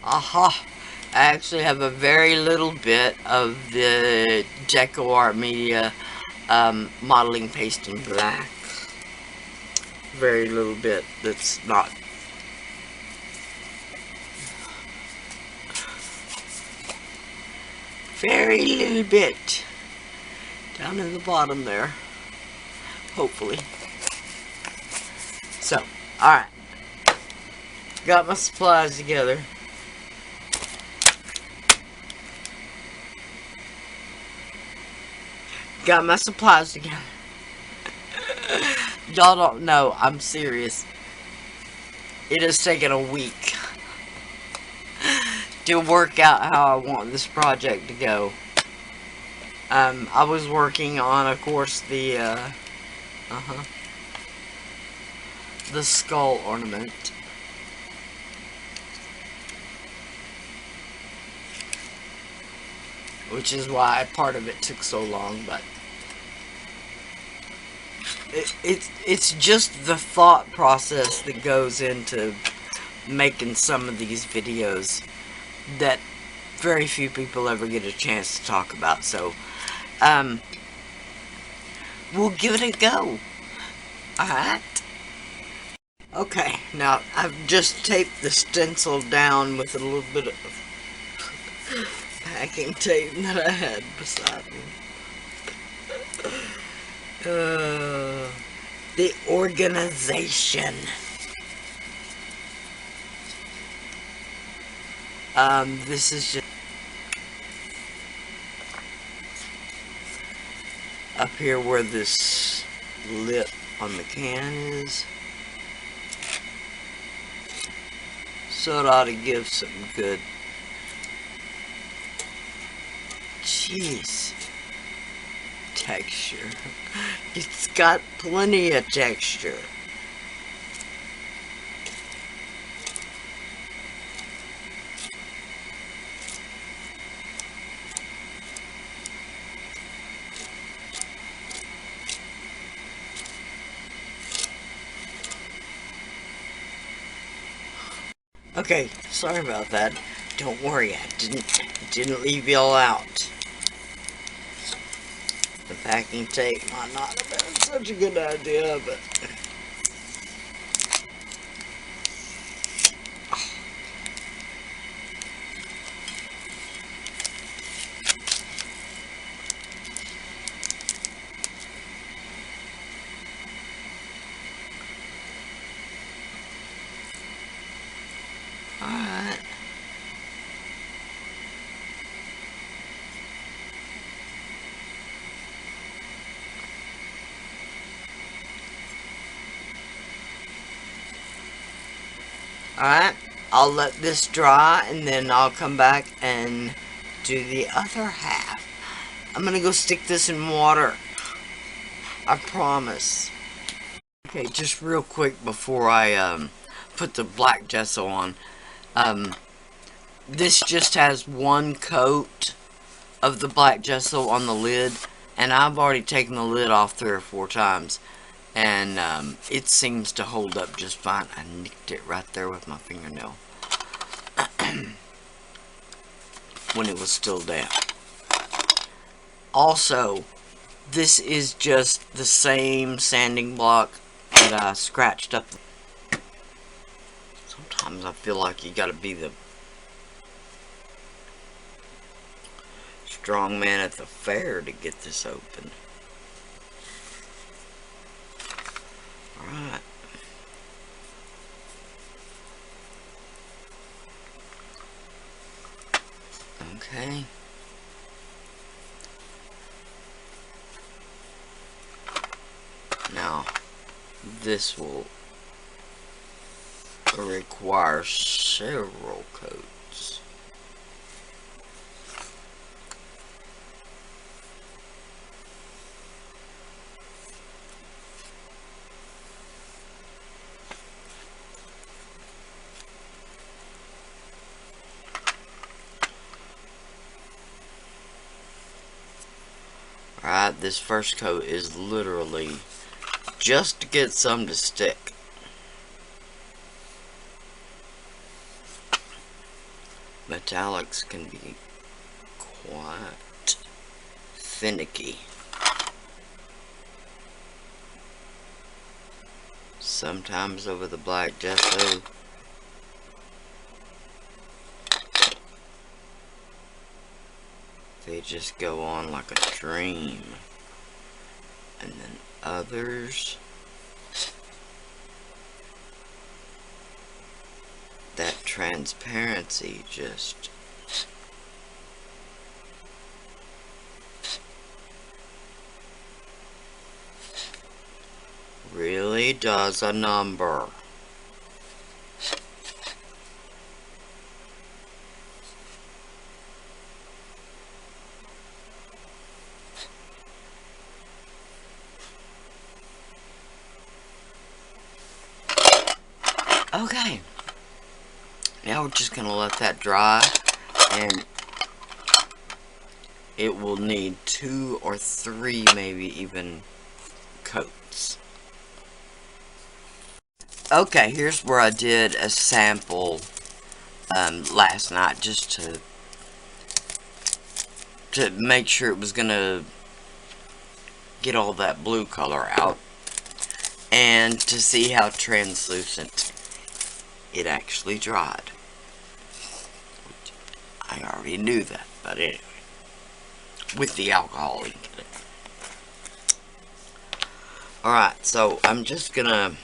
Aha! I actually have a very little bit of the Deco Art Media modeling paste in black. Very little bit that's not. Very little bit. Down in the bottom there. Hopefully. So, alright. Got my supplies together. Got my supplies together. Y'all don't know, I'm serious. It has taken a week to work out how I want this project to go. I was working on, of course, the skull ornament. Which is why part of it took so long, but it's just the thought process that goes into making some of these videos that very few people ever get a chance to talk about. So, we'll give it a go. Alright? Okay, now I've just taped the stencil down with a little bit of packing tape that I had beside me. The organization. This is just up here where this lip on the can is. So it ought to give some good. Jeez. Texture. It's got plenty of texture. Okay, sorry about that. Don't worry, I didn't leave y'all out. The packing tape might not have been such a good idea, but alright. Alright, I'll let this dry and then I'll come back and do the other half. I'm gonna go stick this in water. I promise. Okay, just real quick before I put the black gesso on. This just has one coat of the black gesso on the lid, and I've already taken the lid off 3 or 4 times. And it seems to hold up just fine. I nicked it right there with my fingernail when it was still damp. Also, this is just the same sanding block that I scratched up. Sometimes I feel like you gotta be the strong man at the fair to get this open. Alright. Okay. Now, this will require several coats. Alright, this first coat is literally just to get some to stick. Metallics can be quite finicky. Sometimes over the black gesso, they just go on like a dream. And then others, that transparency just really does a number. Okay, now we're just going to let that dry, and it will need 2 or 3, maybe even, coats. Okay, here's where I did a sample last night, just to make sure it was going to get all that blue color out, and to see how translucent it actually dried. I already knew that, but anyway, with the alcohol in it. Alright, so I'm just gonna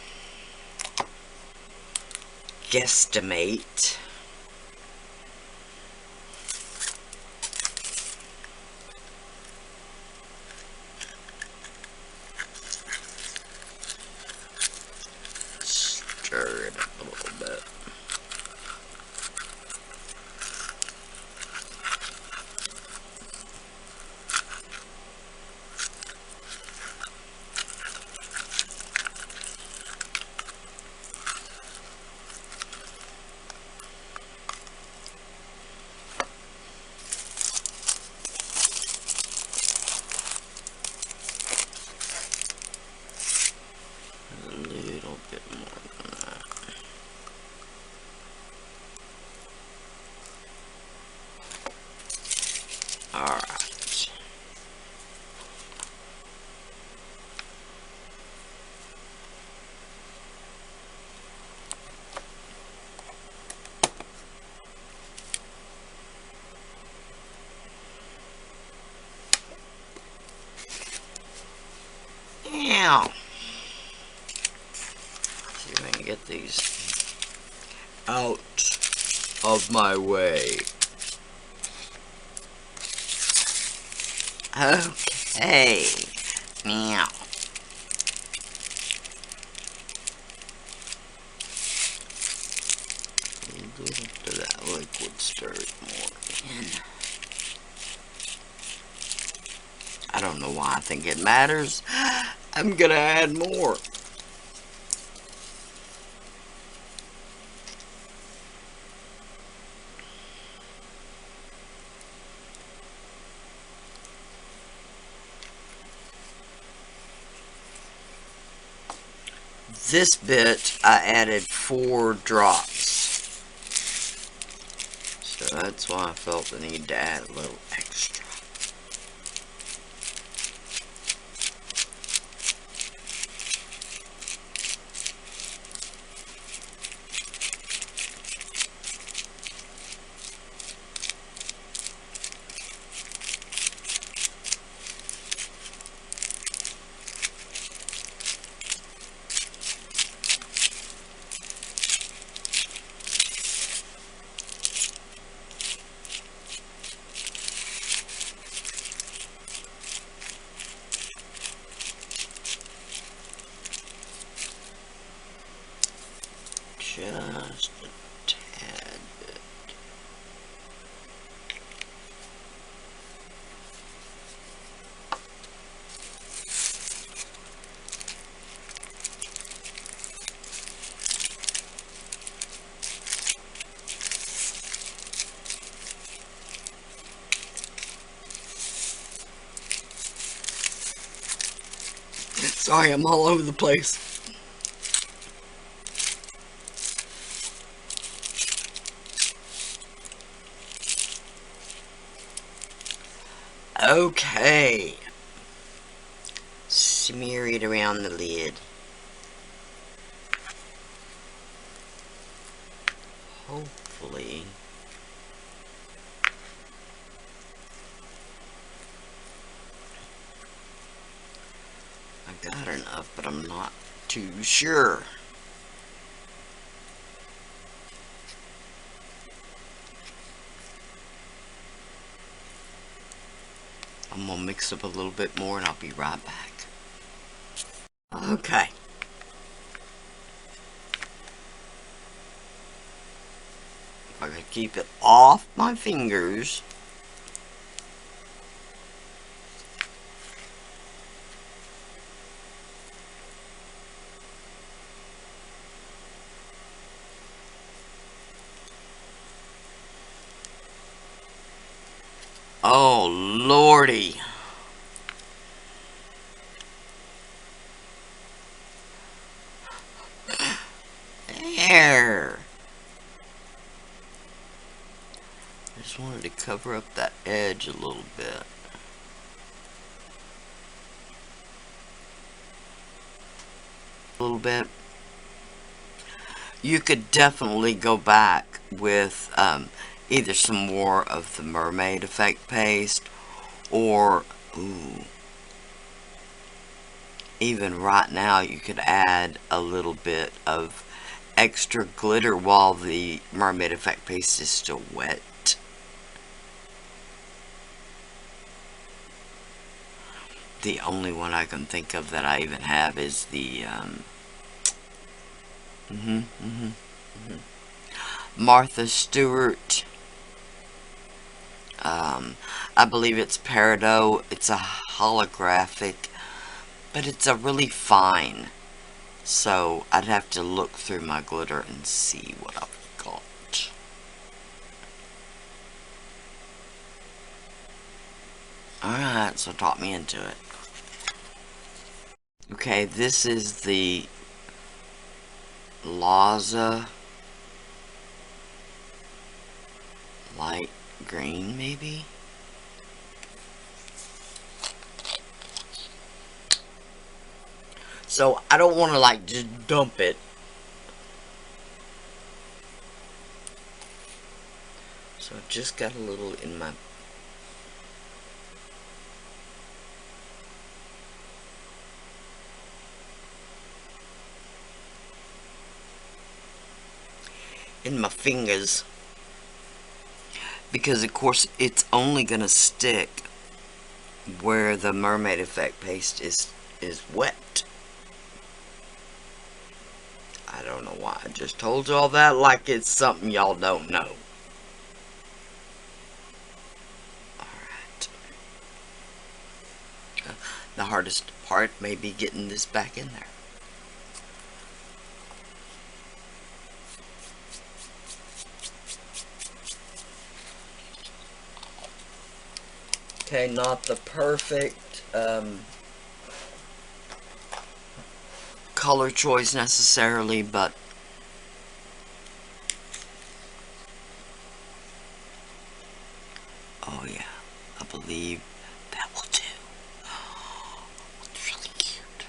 guesstimate stir it up a little bit. Alright. Now, see if I can get these out of my way. Okay, now, a little bit of that liquid, stir it more in. I don't know why I think it matters. I'm gonna add more. This bit, I added 4 drops. So that's why I felt the need to add a little extra. Just a tad bit. Sorry, I'm all over the place. Okay. Smear it around the lid. Hopefully. I got enough, but I'm not too sure. I'm gonna mix up a little bit more and I'll be right back. Okay. If I could keep it off my fingers. Oh, lordy. There. I just wanted to cover up that edge a little bit. A little bit. You could definitely go back with either some more of the mermaid effect paste or, ooh, even right now you could add a little bit of extra glitter while the mermaid effect paste is still wet. The only one I can think of that I even have is the Martha Stewart. I believe it's peridot. It's a holographic, but it's a really fine. So I'd have to look through my glitter and see what I've got. Alright, so talk me into it. Okay, this is the Laza light green, maybe? So I don't want to like just dump it. So I just got a little in my fingers, because of course it's only gonna stick where the mermaid effect paste is wet. I don't know why I just told you all that like it's something y'all don't know. Alright. The hardest part may be getting this back in there. Okay, not the perfect color choice necessarily, but oh yeah, I believe that will do. It's really cute.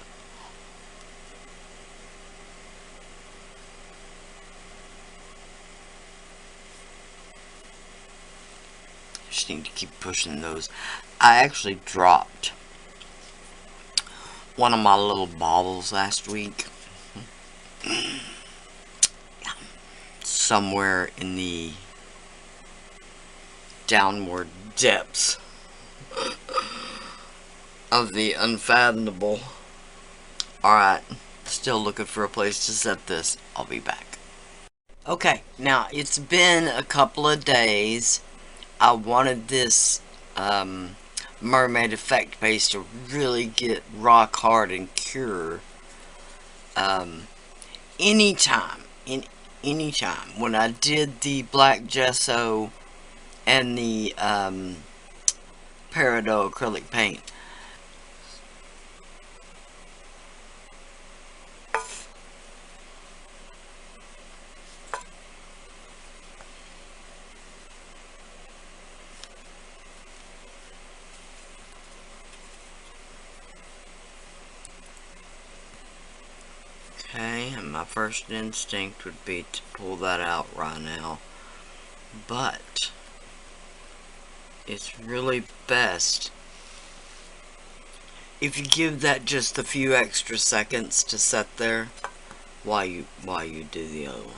Just need to keep pushing those. I actually dropped one of my little baubles last week. Somewhere in the downward depths of the unfathomable. Alright, still looking for a place to set this. I'll be back. Okay, now it's been a couple of days. I wanted this mermaid effect paste to really get rock hard and cure. Anytime when I did the black gesso and the peridot acrylic paint, Okay, and my first instinct would be to pull that out right now, but it's really best if you give that just a few extra seconds to set there while you do the other one.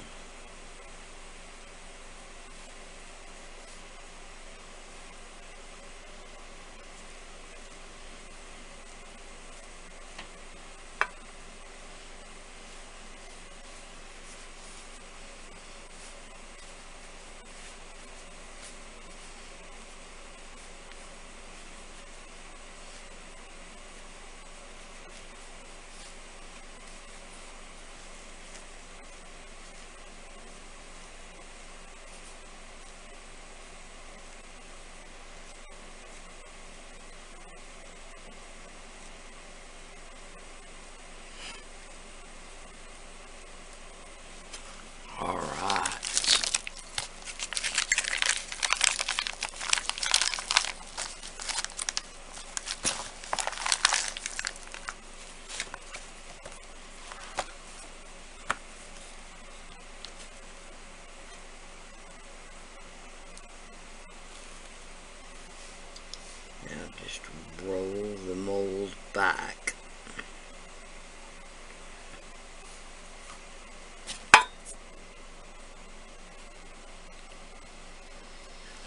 Alright. Now just roll the mold back.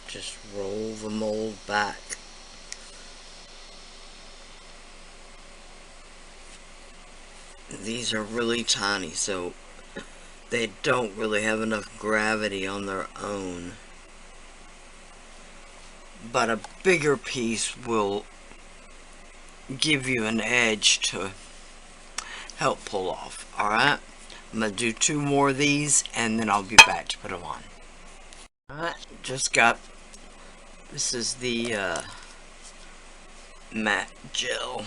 Just roll the mold back. These are really tiny, so they don't really have enough gravity on their own. But a bigger piece will give you an edge to help pull off. Alright, I'm going to do 2 more of these and then I'll be back to put them on. Alright, just got, this is the matte gel.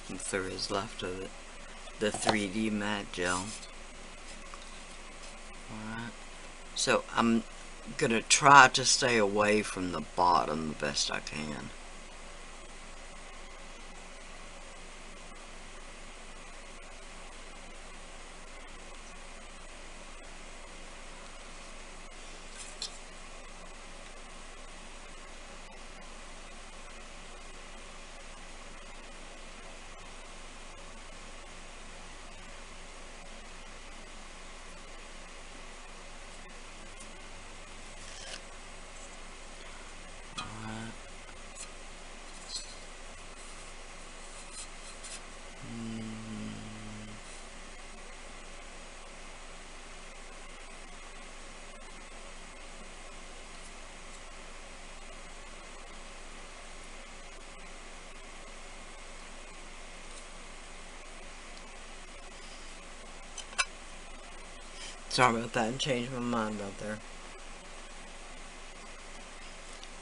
If there is left of it. The 3D matte gel. Alright, so I'm gonna try to stay away from the bottom the best I can. Sorry about that, and changed my mind out there.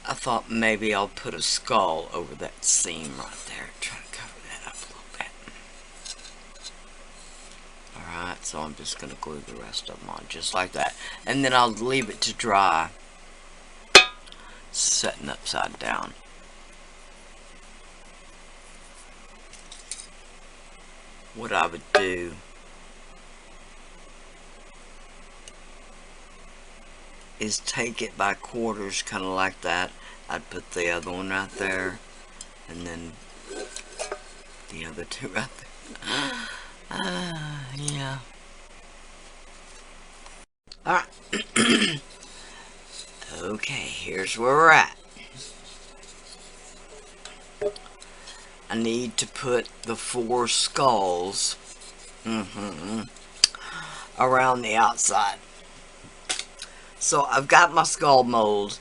I thought maybe I'll put a skull over that seam right there. Try to cover that up a little bit. Alright, so I'm just going to glue the rest of them on just like that. And then I'll leave it to dry, setting upside down. What I would do is take it by quarters, kind of like that. I'd put the other one right there, and then the other 2 right there. Yeah. Alright. Okay, here's where we're at. I need to put the 4 skulls around the outside. So I've got my skull mold,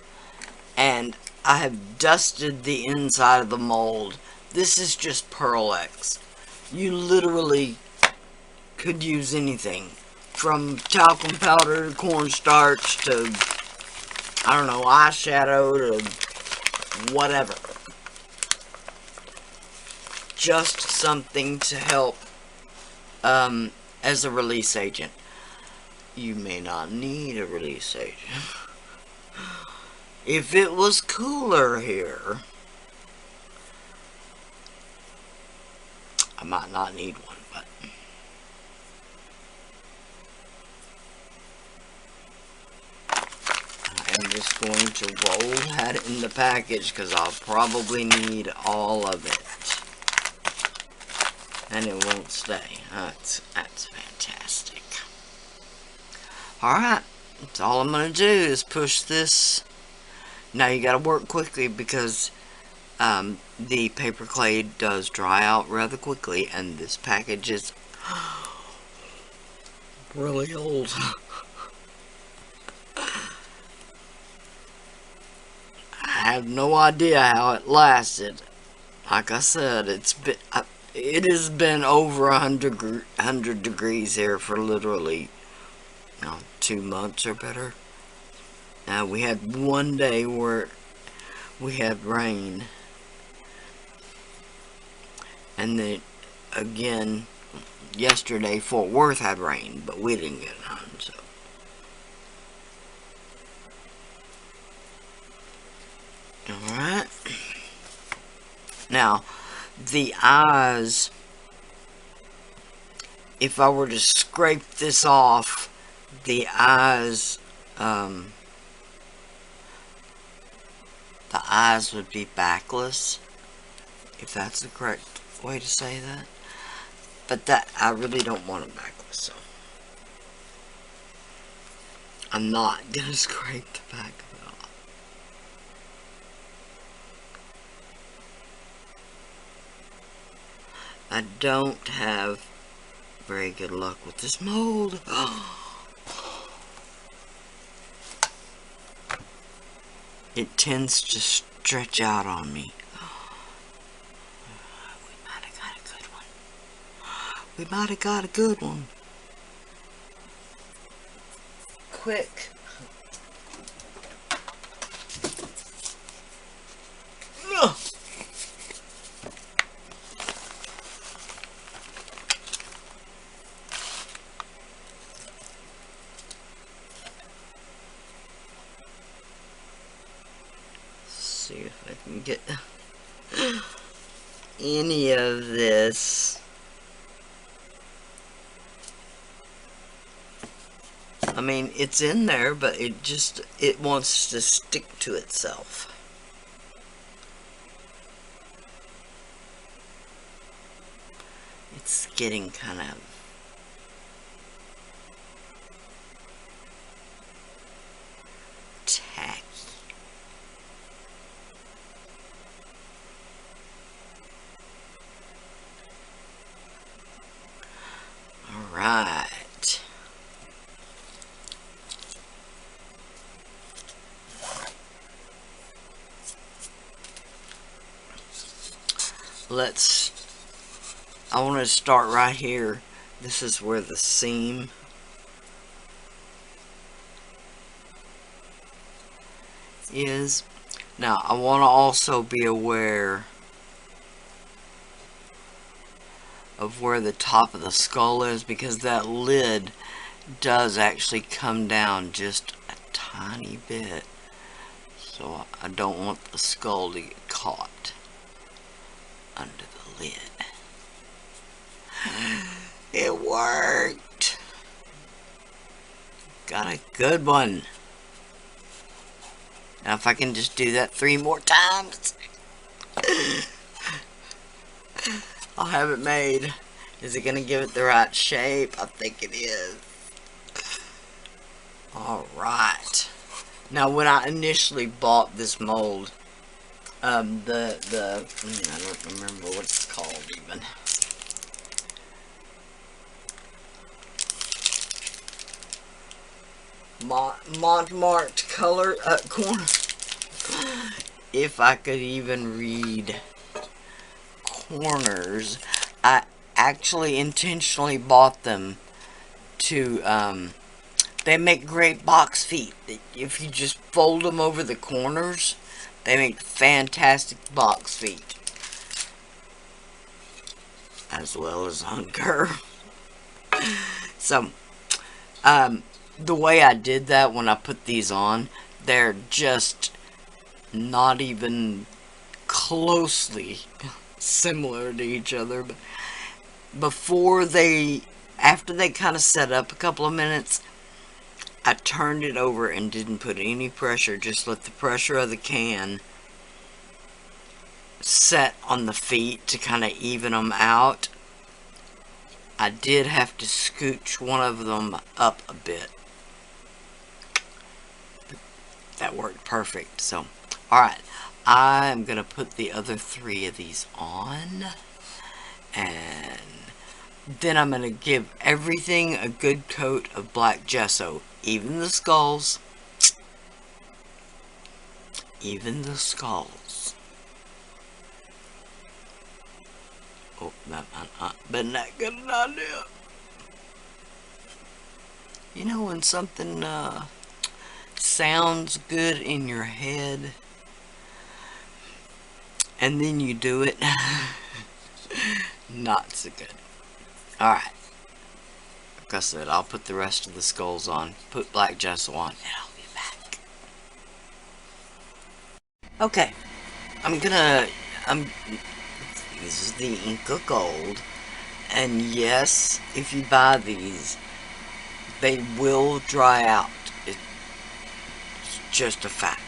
and I have dusted the inside of the mold. This is just Pearl X. You literally could use anything, from talcum powder to cornstarch to, I don't know, eyeshadow to whatever. Just something to help as a release agent. You may not need a release agent. If it was cooler here, I might not need one, but I'm just going to roll that in the package because I'll probably need all of it. And it won't stay. That's fantastic. Alright, that's all I'm going to do is push this. Now you got to work quickly because the paper clay does dry out rather quickly, and this package is really old. I have no idea how it lasted. Like I said, it has been over 100 degrees here for literally 2 months or better. Now we had one day where we had rain, and then again yesterday Fort Worth had rain, but we didn't get none. So alright, now the eyes, if I were to scrape this off, the eyes would be backless, if that's the correct way to say that. But that, I really don't want them backless, so I'm not gonna scrape the back of it off. I don't have very good luck with this mold. It tends to stretch out on me. We might have got a good one. We might have got a good one. Quick. See if I can get any of this. I mean, it's in there, but it wants to stick to itself. It's getting kind of tacky. Alright. I want to start right here. This is where the seam is. Now, I want to also be aware of where the top of the skull is, because that lid does actually come down just a tiny bit. So I don't want the skull to get caught under the lid. It worked! Got a good one. Now if I can just do that 3 more times, I'll have it made. Is it going to give it the right shape? I think it is. Alright. Now when I initially bought this mold, I don't remember what it's called even. Montmartre color corner. If I could even read corners, I actually intentionally bought them to they make great box feet. If you just fold them over the corners, they make fantastic box feet, as well as hunker. So the way I did that when I put these on, they're just not even closely similar to each other, but after they kind of set up a couple of minutes, I turned it over and didn't put any pressure, just let the pressure of the can set on the feet to kind of even them out. I did have to scooch one of them up a bit. That worked perfect. So, alright, I'm going to put the other 3 of these on, and then I'm going to give everything a good coat of black gesso, even the skulls. Even the skulls. Oh, that might not been that good an idea. You know when something sounds good in your head and then you do it? Not so good. Alright. Like I said, I'll put the rest of the skulls on, put black gesso on, and I'll be back. Okay. This is the Inca Gold. And yes, if you buy these, they will dry out. It's just a fact.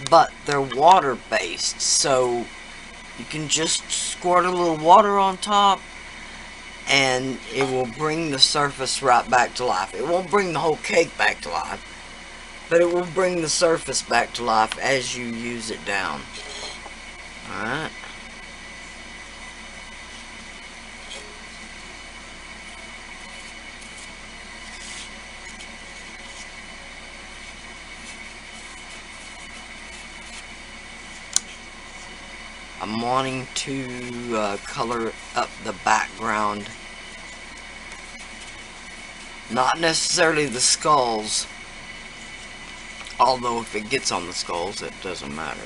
But they're water-based, so you can just squirt a little water on top, and it will bring the surface right back to life. It won't bring the whole cake back to life, but it will bring the surface back to life as you use it down. Alright. I'm wanting to color up the background. Not necessarily the skulls, although if it gets on the skulls, it doesn't matter.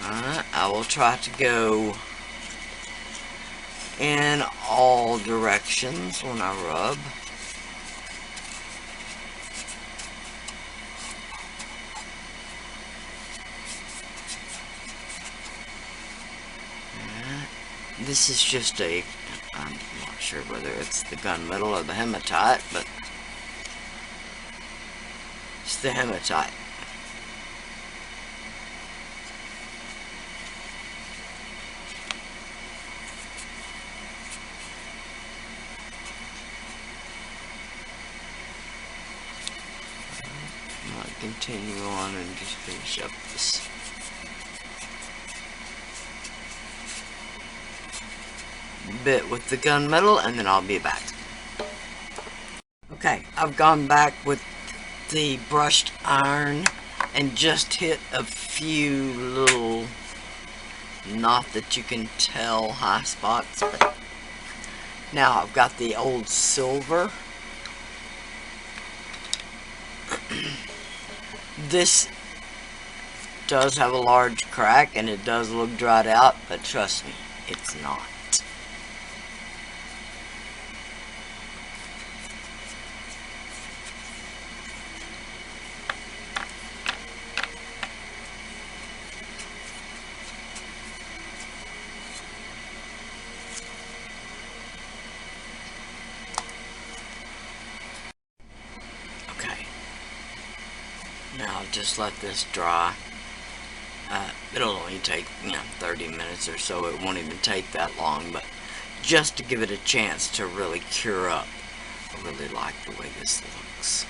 Alright, I will try to go in all directions when I rub. This is just I'm not sure whether it's the gunmetal or the hematite, but it's the hematite. I might continue on and just finish up this. Bit with the gunmetal, and then I'll be back. Okay, I've gone back with the brushed iron and just hit a few little, not that you can tell, high spots, but now I've got the old silver. This does have a large crack and it does look dried out, but trust me, it's not. Now I'll just let this dry. It'll only take 30 minutes or so. It won't even take that long, but just to give it a chance to really cure up. I really like the way this looks.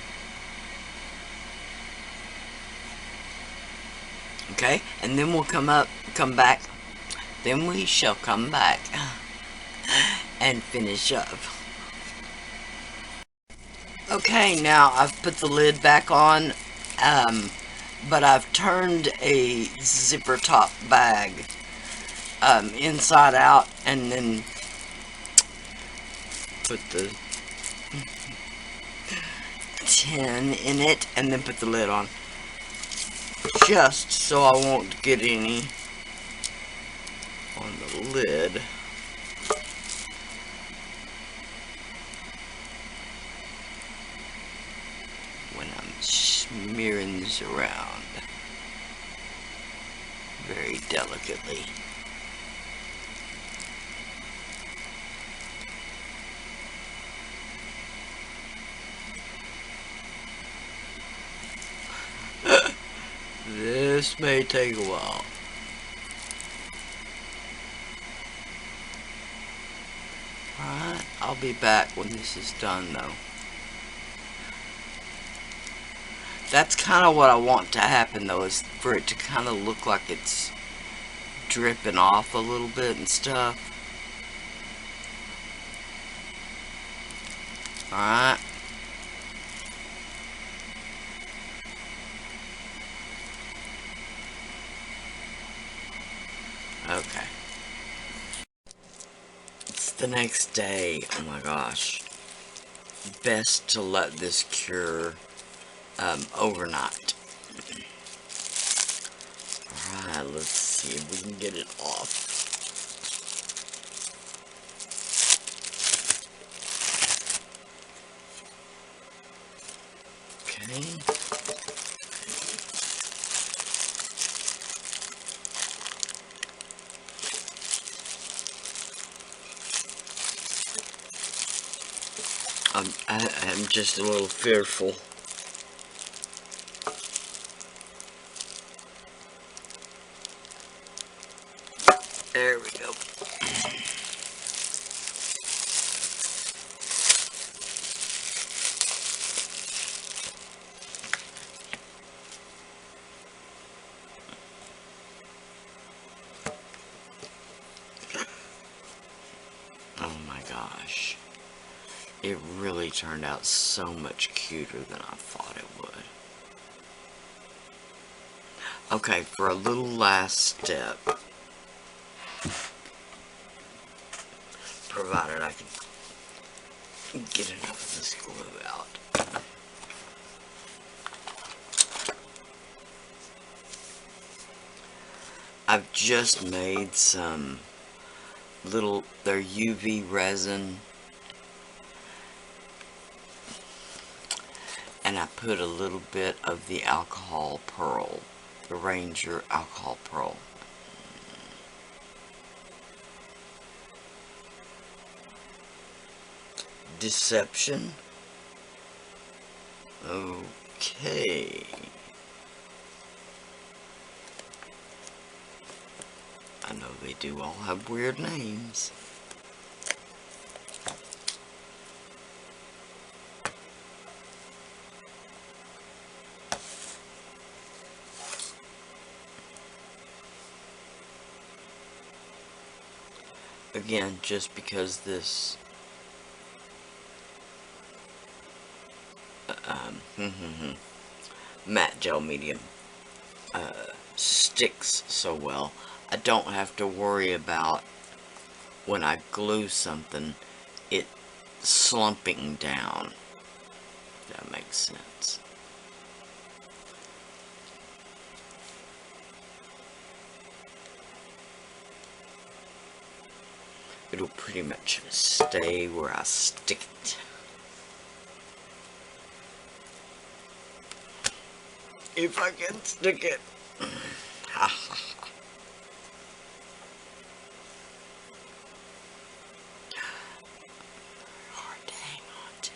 Okay, and then we'll come back. Then we shall come back and finish up. Okay, now I've put the lid back on. But I've turned a zipper top bag inside out and then put the tin in it and then put the lid on, just so I won't get any on the lid. When Smearing this around very delicately. This may take a while. Alright, I'll be back when this is done though. That's kind of what I want to happen though, is for it to kind of look like it's dripping off a little bit and stuff. Alright. Okay. It's the next day. Oh my gosh. Best to let this cure overnight. Alright, let's see if we can get it off. Okay. I'm just a little fearful. There we go. Oh my gosh. It really turned out so much cuter than I thought it would. Okay, for a little last step, provided I can get enough of this glue out. I've just made some they're UV resin, and I put a little bit of the alcohol pearl, the Ranger alcohol pearl. Deception. Okay. I know they do all have weird names. Again, just because this matte gel medium sticks so well, I don't have to worry about when I glue something it slumping down. If that makes sense. It'll pretty much stay where I stick it. If I can stick it. Hard to hang on to.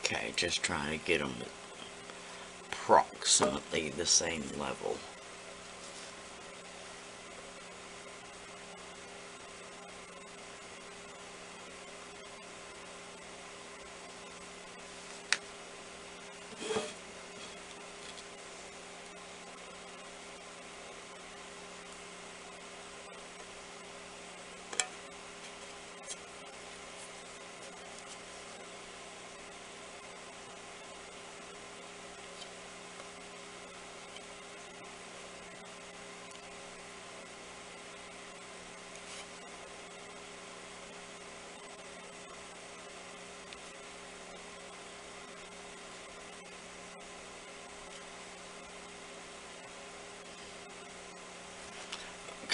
Okay, just trying to get them at approximately the same level.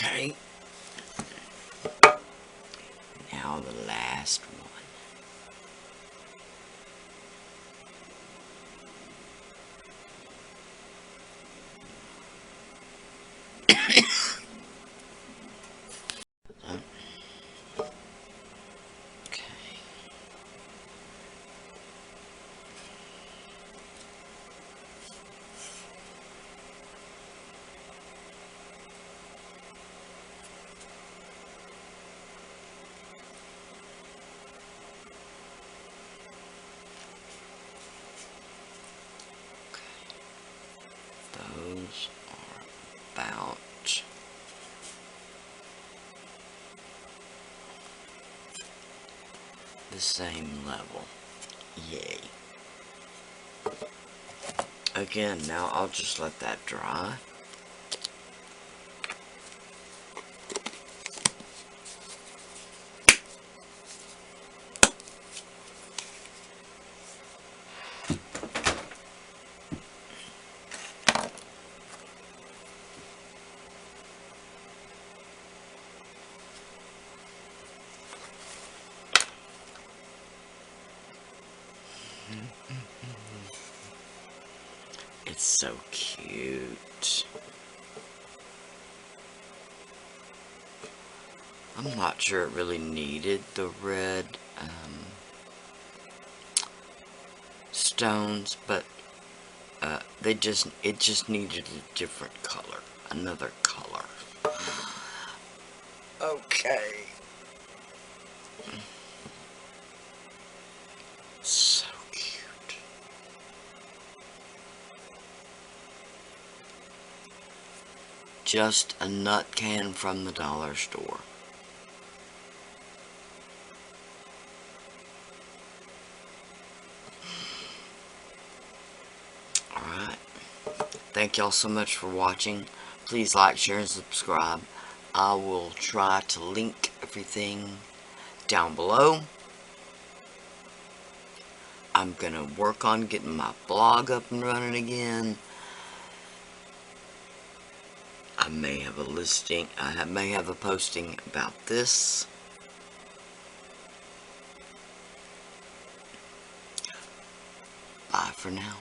Okay. Now the last one. Those are about the same level. Yay. Again, now I'll just let that dry. It's so cute. I'm not sure it really needed the red stones, but it just needed a different color, another color. Okay. So cute. Just a nut can from the dollar store. Alright. Thank y'all so much for watching. Please like, share, and subscribe. I will try to link everything down below. I'm gonna work on getting my blog up and running again. I may have a listing, I may have a posting about this. Bye for now.